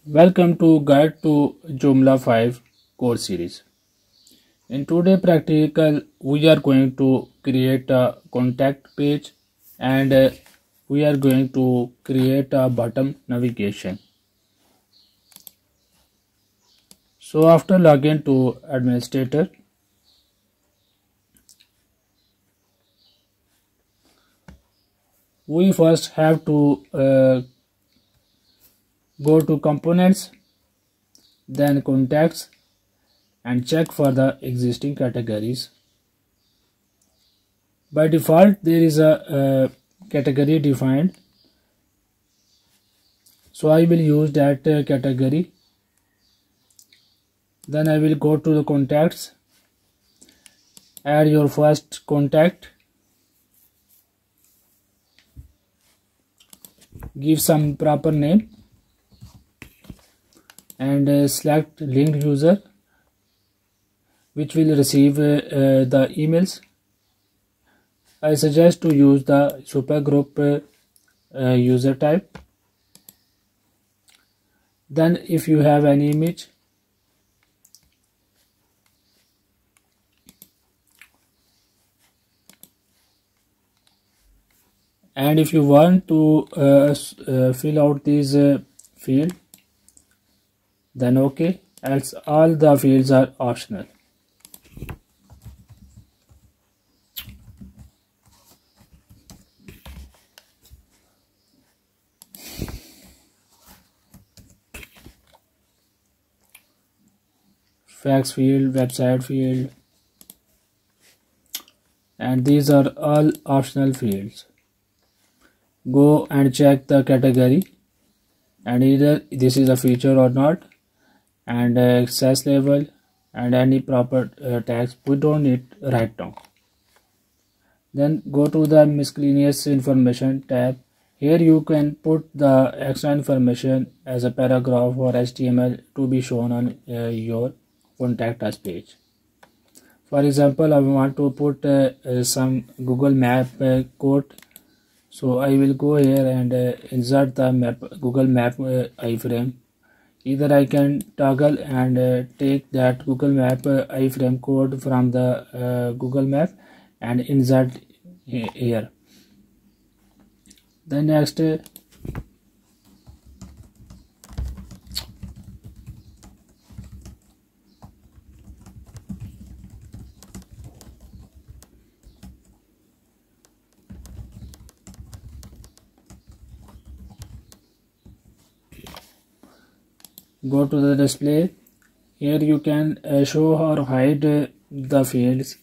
Welcome to Guide to Joomla 5 course series. In today's practical, we are going to create a contact page and we are going to create a button navigation. So after login to administrator, we first have to go to components, then contacts, and check for the existing categories. By default, there is a category defined, so I will use that category. Then I will go to the contacts, add your first contact, give some proper name, and select linked user which will receive the emails. I suggest to use the supergroup user type. Then if you have any image, and if you want to fill out these field, then okay, else all the fields are optional. Fax field, website field, and these are all optional fields. Go and check the category and either this is a feature or not, and access level and any proper tags we don't need right now. Then go to the miscellaneous information tab. Here you can put the extra information as a paragraph or HTML to be shown on your contact us page. For example, I want to put some Google Map code, so I will go here and insert the Google Map iframe. Either I can toggle and take that Google Map iframe code from the Google Map and insert here. Then next, go to the display. Here you can show or hide the fields.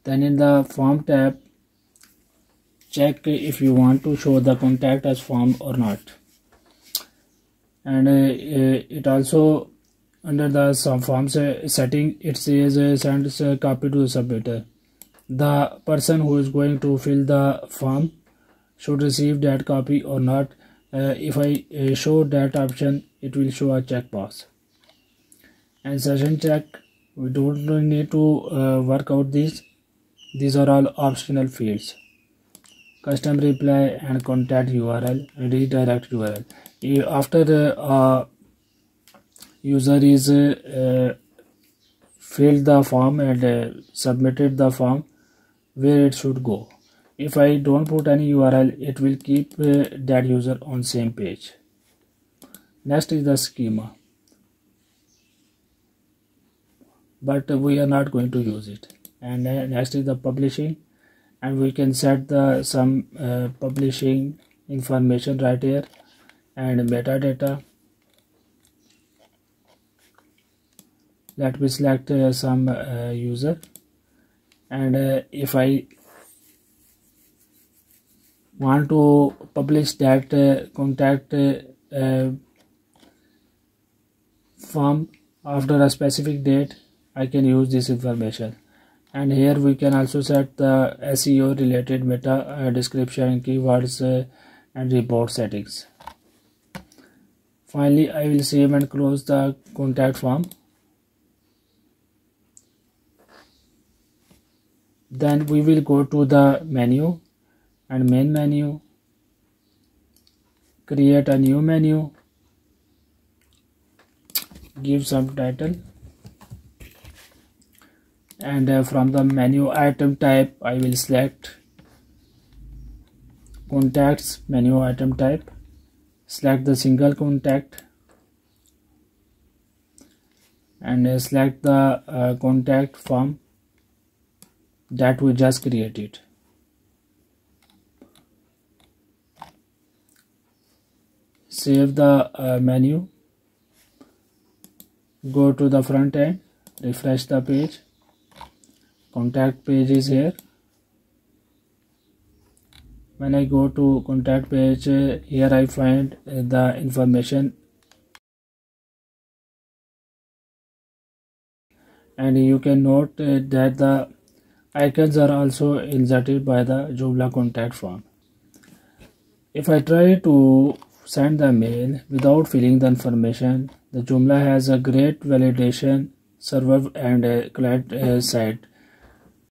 Then in the form tab, check if you want to show the contact as form or not. And it also under the form setting, it says sends a copy to the submitter. The person who is going to fill the form should receive that copy or not. If I show that option, it will show a checkbox. And session check, we don't need to work out these. These are all optional fields. Custom reply and contact URL, redirect URL. After the user is filled the form and submitted the form, where it should go. If I don't put any URL, it will keep that user on same page. Next is the schema, but we are not going to use it. And next is the publishing, and we can set the some publishing information right here, and metadata. Let me select some user, and if I want to publish that contact form after a specific date, I can use this information. And here we can also set the SEO related meta description, keywords and report settings. Finally, I will save and close the contact form. Then we will go to the menu and main menu, create a new menu, give some title, and from the menu item type I will select contacts menu item type, select the single contact, and select the contact form that we just created. Save the menu, go to the front end, refresh the page, contact page is here. When I go to contact page, here I find the information, and you can note that the icons are also inserted by the Joomla contact form. If I try to send the mail without filling the information, the Joomla has a great validation server and a client side